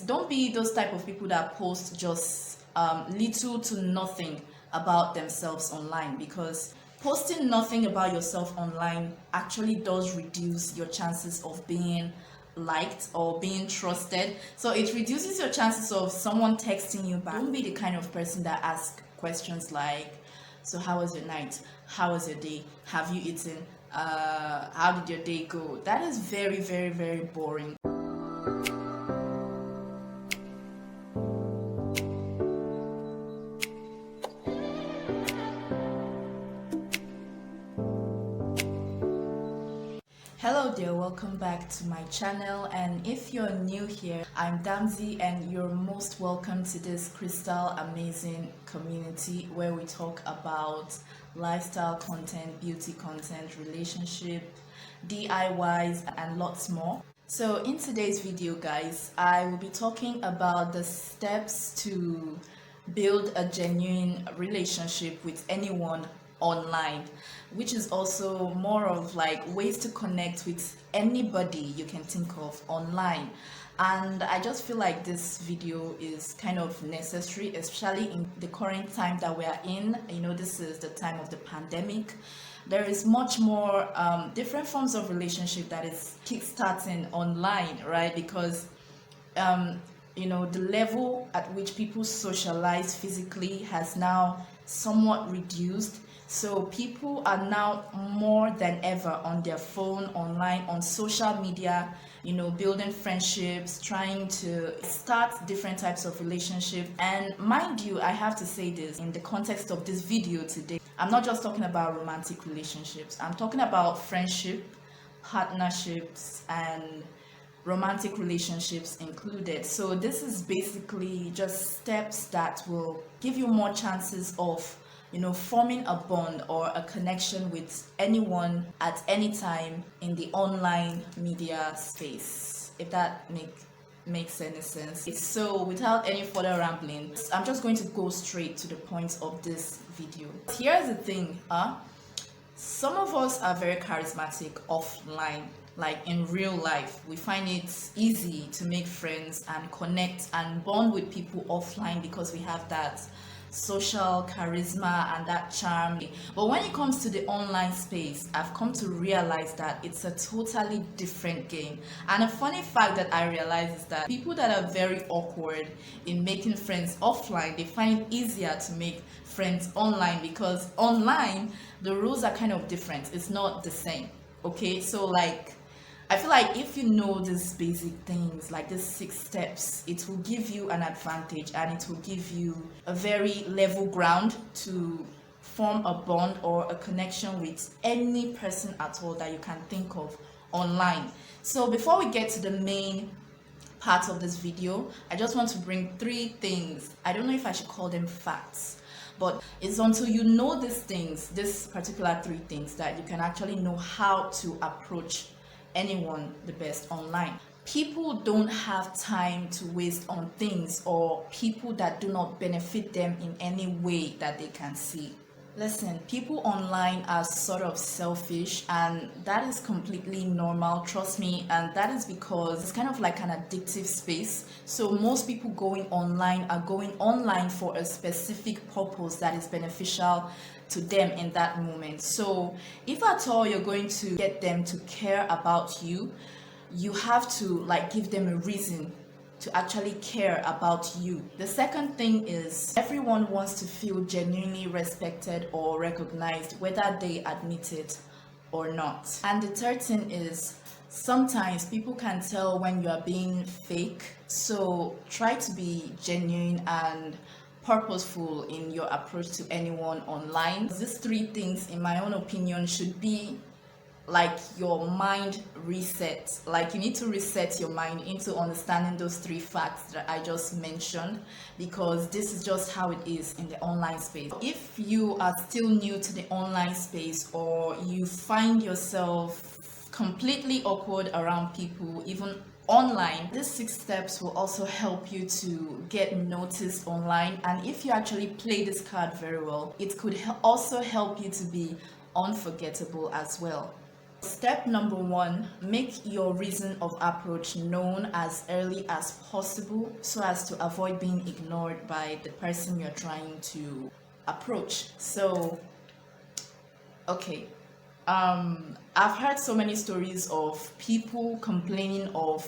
don't be those type of people that post just little to nothing about themselves online, because posting nothing about yourself online actually does reduce your chances of being liked or being trusted. So it reduces your chances of someone texting you back. Don't be the kind of person that asks questions like, so how was your night, how was your day, have you eaten, how did your day go? That is very, very, very boring. Hello there, welcome back to my channel, and if you're new here, I'm Damsey and you're most welcome to this crystal amazing community where we talk about lifestyle content, beauty content, relationship, DIYs and lots more. So in today's video guys, I will be talking about the steps to build a genuine relationship with anyone online, which is also more of like ways to connect with anybody you can think of online. And I just feel like this video is kind of necessary, especially in the current time that we are in. You know, this is the time of the pandemic. There is much more different forms of relationship that is kickstarting online, right? Because you know, the level at which people socialize physically has now somewhat reduced. So people are now more than ever on their phone, online, on social media, you know, building friendships, trying to start different types of relationships. And mind you, I have to say this in the context of this video today. I'm not just talking about romantic relationships. I'm talking about friendship, partnerships, and romantic relationships included. So this is basically just steps that will give you more chances of, you know, forming a bond or a connection with anyone at any time in the online media space, if that makes any sense. So without any further rambling, I'm just going to go straight to the point of this video. Here's the thing, some of us are very charismatic offline. Like in real life, we find it easy to make friends and connect and bond with people offline because we have that social charisma and that charm. But when it comes to the online space, I've come to realize that it's a totally different game. And a funny fact that I realize is that people that are very awkward in making friends offline, they find it easier to make friends online, because online the rules are kind of different. It's not the same. Okay, so like I feel like if you know these basic things, like these 6 steps, it will give you an advantage and it will give you a very level ground to form a bond or a connection with any person at all that you can think of online. So before we get to the main part of this video, I just want to bring 3 things. I don't know if I should call them facts, but it's until you know these things, this particular 3 things, that you can actually know how to approach anyone the best online. People don't have time to waste on things or people that do not benefit them in any way that they can see. Listen, people online are sort of selfish, and that is completely normal, trust me, and that is because it's kind of like an addictive space. So most people going online are going online for a specific purpose that is beneficial to them in that moment. So if at all you're going to get them to care about you, you have to like give them a reason to actually care about you. The second thing is everyone wants to feel genuinely respected or recognized, whether they admit it or not. And the third thing is sometimes people can tell when you are being fake, so try to be genuine and purposeful in your approach to anyone online. These 3 things, in my own opinion, should be like your mind reset. Like you need to reset your mind into understanding those 3 facts that I just mentioned, because this is just how it is in the online space. If you are still new to the online space, or you find yourself completely awkward around people, even online, these 6 steps will also help you to get noticed online. And if you actually play this card very well, it could also help you to be unforgettable as well. Step number one, make your reason of approach known as early as possible so as to avoid being ignored by the person you're trying to approach. So, okay, I've heard so many stories of people complaining of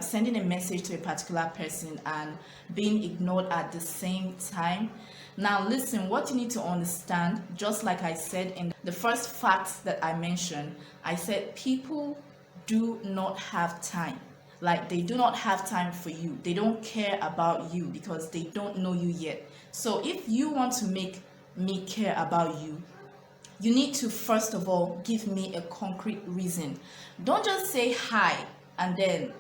sending a message to a particular person and being ignored at the same time. Now, listen, what you need to understand, just like I said in the first fact that I mentioned, I said people do not have time. Like, they do not have time for you. They don't care about you because they don't know you yet. So, if you want to make me care about you, you need to first of all give me a concrete reason. Don't just say hi and then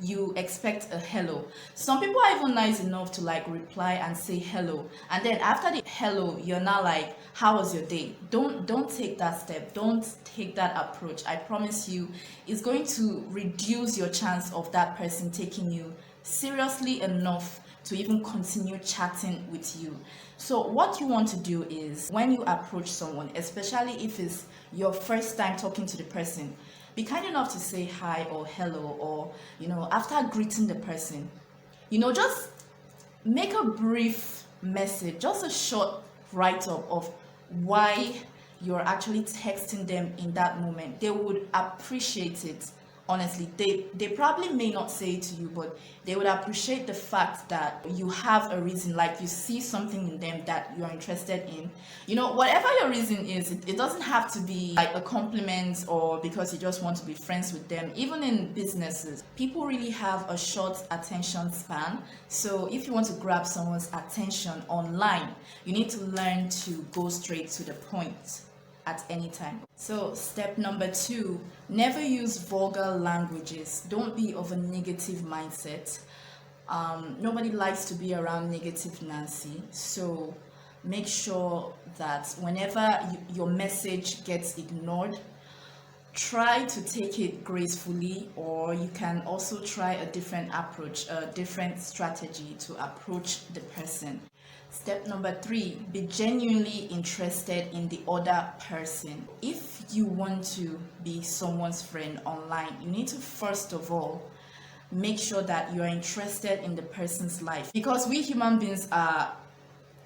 you expect a hello. Some people are even nice enough to like reply and say hello, and then after the hello you're now like, how was your day? Don't take that step. Don't take that approach. I promise you it's going to reduce your chance of that person taking you seriously enough to even continue chatting with you. So what you want to do is, when you approach someone, especially if it's your first time talking to the person, be kind enough to say hi or hello, or after greeting the person, just make a brief message, just a short write-up of why you're actually texting them in that moment. They would appreciate it. Honestly, they probably may not say it to you, but they would appreciate the fact that you have a reason, like you see something in them that you're interested in. Whatever your reason is, it doesn't have to be like a compliment or because you just want to be friends with them. Even in businesses, people really have a short attention span. So if you want to grab someone's attention online, you need to learn to go straight to the point at any time. So step number 2, never use vulgar languages. Don't be of a negative mindset. Nobody likes to be around negative Nancy. So make sure that whenever your message gets ignored, try to take it gracefully, or you can also try a different approach, a different strategy to approach the person. Step number 3, be genuinely interested in the other person. If you want to be someone's friend online, you need to first of all make sure that you're interested in the person's life, because we human beings are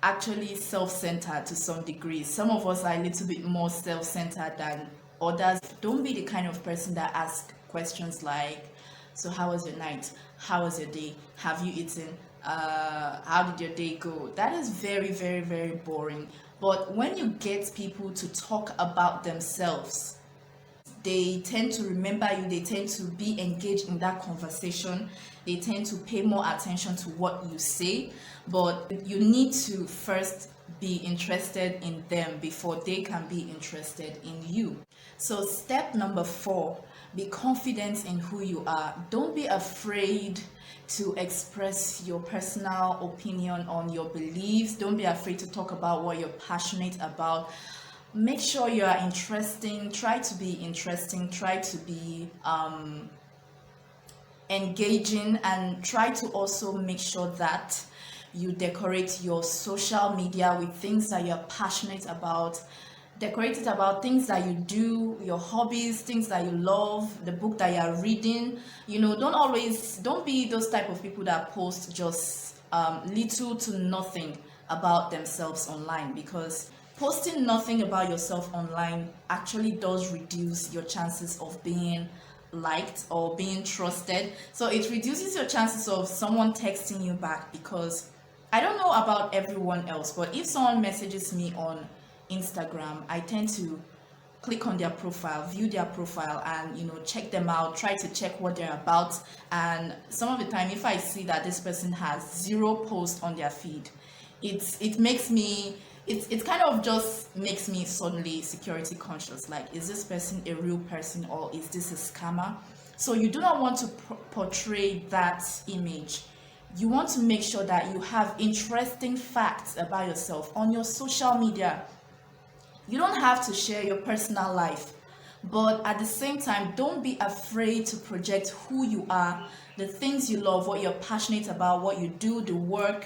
actually self-centered to some degree. Some of us are a little bit more self-centered than others. Don't be the kind of person that asks questions like, so how was your night? How was your day? Have you eaten? How did your day go? That is very, very, very boring. But when you get people to talk about themselves, they tend to remember you, they tend to be engaged in that conversation, they tend to pay more attention to what you say. But you need to first be interested in them before they can be interested in you. So step number 4, be confident in who you are. Don't be afraid to express your personal opinion on your beliefs. Don't be afraid to talk about what you're passionate about. Make sure you are interesting. Try to be interesting. Try to be engaging, and try to also make sure that you decorate your social media with things that you're passionate about. Decorate it about things that you do, your hobbies, things that you love, the book that you're reading. Don't be those type of people that post just little to nothing about themselves online, because posting nothing about yourself online actually does reduce your chances of being liked or being trusted. So it reduces your chances of someone texting you back, because I don't know about everyone else, but if someone messages me on Instagram, I tend to click on their profile, view their profile, and check them out, try to check what they're about. And some of the time, if I see that this person has 0 posts on their feed, it makes me, it kind of just makes me suddenly security conscious. Like, is this person a real person or is this a scammer? So you do not want to portray that image. You want to make sure that you have interesting facts about yourself on your social media. You don't have to share your personal life, but at the same time, don't be afraid to project who you are, the things you love, what you're passionate about, what you do, the work.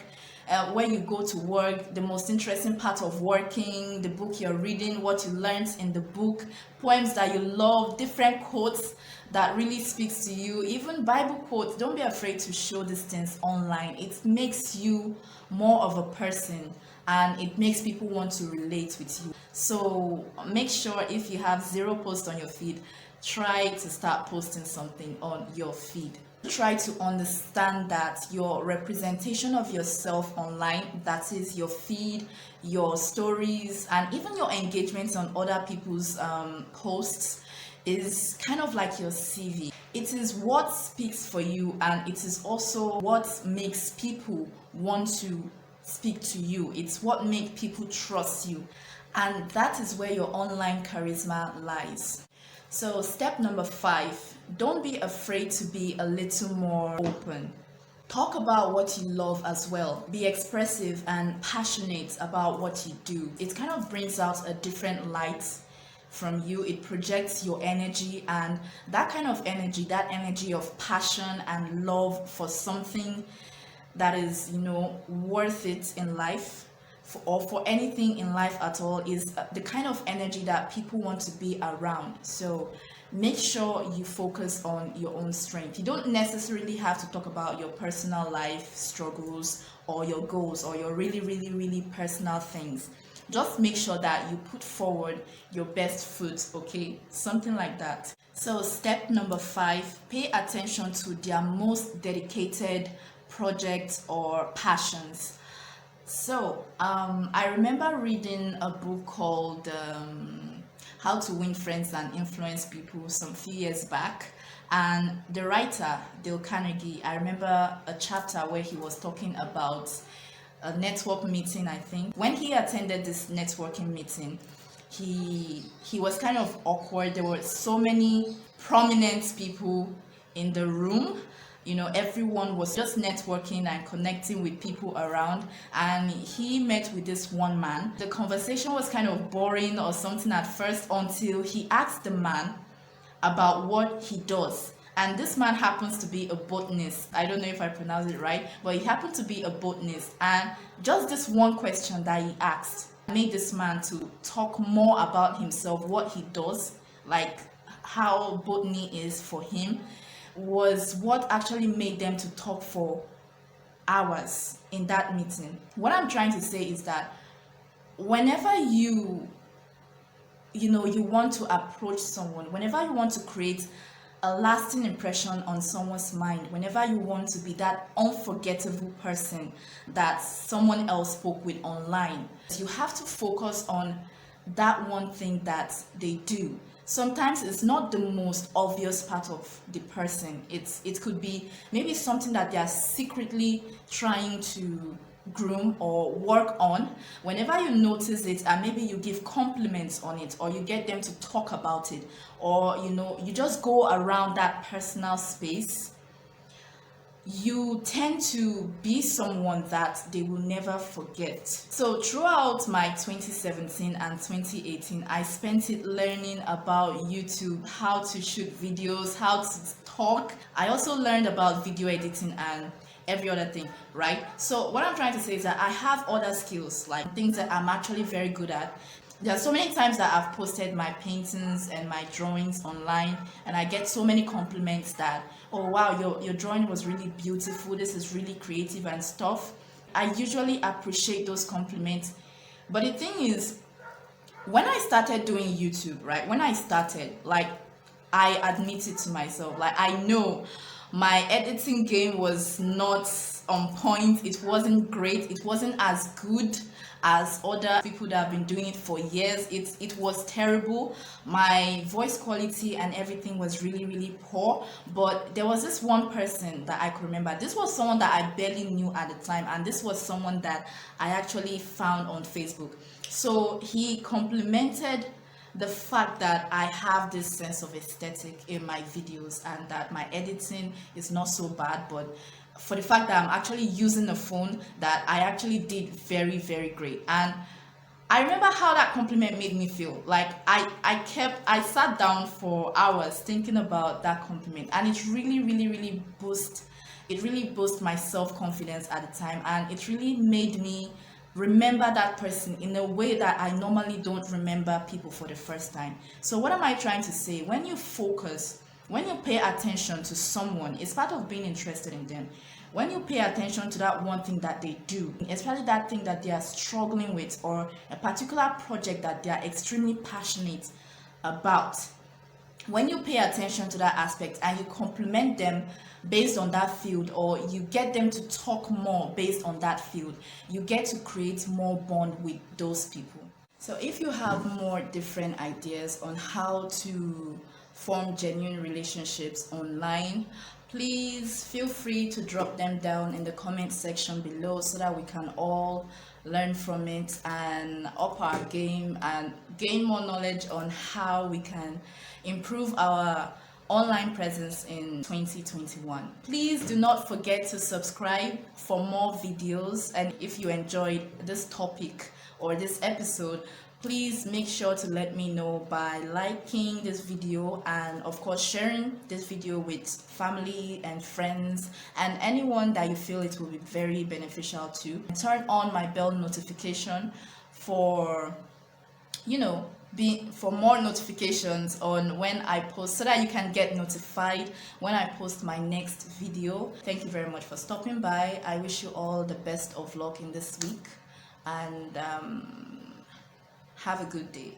where you go to work, the most interesting part of working, the book you're reading, what you learned in the book, poems that you love, different quotes that really speaks to you, even Bible quotes. Don't be afraid to show these things online. It makes you more of a person, and it makes people want to relate with you. So make sure if you have 0 posts on your feed, try to start posting something on your feed. Try to understand that your representation of yourself online, that is your feed, your stories, and even your engagements on other people's posts, is kind of like your CV. It is what speaks for you, and it is also what makes people want to speak to you. It's what makes people trust you, and that is where your online charisma lies. So step number 5, don't be afraid to be a little more open. Talk about what you love as well. Be expressive and passionate about what you do. It kind of brings out a different light from you. It projects your energy, and that kind of energy, that energy of passion and love for something that is, worth it in life, or for anything in life at all, is the kind of energy that people want to be around. So make sure you focus on your own strength. You don't necessarily have to talk about your personal life struggles or your goals or your really, really, really personal things. Just make sure that you put forward your best foot, okay? Something like that. So step number 5, pay attention to their most dedicated projects or passions. So I remember reading a book called How to Win Friends and Influence People some few years back, and the writer, Dale Carnegie, I remember a chapter where he was talking about a network meeting. I think when he attended this networking meeting, he was kind of awkward. There were so many prominent people in the room. Everyone was just networking and connecting with people around, and he met with this one man. The conversation was kind of boring or something at first, until he asked the man about what he does. And this man happens to be a botanist. I don't know if I pronounced it right, but he happened to be a botanist. And just this one question that he asked made this man to talk more about himself, what he does, like how botany is for him, was what actually made them to talk for hours in that meeting. What I'm trying to say is that whenever you want to approach someone, whenever you want to create a lasting impression on someone's mind, whenever you want to be that unforgettable person that someone else spoke with online, you have to focus on that one thing that they do. Sometimes it's not the most obvious part of the person. It could be maybe something that they are secretly trying to groom or work on. Whenever you notice it, and maybe you give compliments on it, or you get them to talk about it, or you just go around that personal space, you tend to be someone that they will never forget. So throughout my 2017 and 2018, I spent it learning about YouTube, how to shoot videos, how to talk. I also learned about video editing and every other thing, right? So what I'm trying to say is that I have other skills, like things that I'm actually very good at. There are so many times that I've posted my paintings and my drawings online, and I get so many compliments that, oh wow, your drawing was really beautiful, this is really creative and stuff. I usually appreciate those compliments. But the thing is, when I started doing YouTube, right, I admit it to myself, I know my editing game was not on point. It wasn't great. It wasn't as good as other people that have been doing it for years. It was terrible. My voice quality and everything was really, really poor. But there was this one person that I could remember. This was someone that I barely knew at the time, and this was someone that I actually found on Facebook. So he complimented the fact that I have this sense of aesthetic in my videos, and that my editing is not so bad, but for the fact that I'm actually using a phone, that I actually did very, very great. And I remember how that compliment made me feel. I sat down for hours thinking about that compliment, and it really, really, really boosted it really boosted my self-confidence at the time, and it really made me remember that person in a way that I normally don't remember people for the first time. So what am I trying to say? When you focus, when you pay attention to someone, it's part of being interested in them. When you pay attention to that one thing that they do, especially that thing that they are struggling with, or a particular project that they are extremely passionate about, when you pay attention to that aspect and you compliment them based on that field, or you get them to talk more based on that field, you get to create more bond with those people. So if you have more different ideas on how to form genuine relationships online, please feel free to drop them down in the comment section below so that we can all learn from it and up our game and gain more knowledge on how we can improve our online presence in 2021. Please do not forget to subscribe for more videos, and if you enjoyed this topic or this episode, please make sure to let me know by liking this video and of course sharing this video with family and friends and anyone that you feel it will be very beneficial to. Turn on my bell notification for for more notifications on when I post, so that you can get notified when I post my next video. Thank you very much for stopping by. I wish you all the best of luck in this week, and have a good day.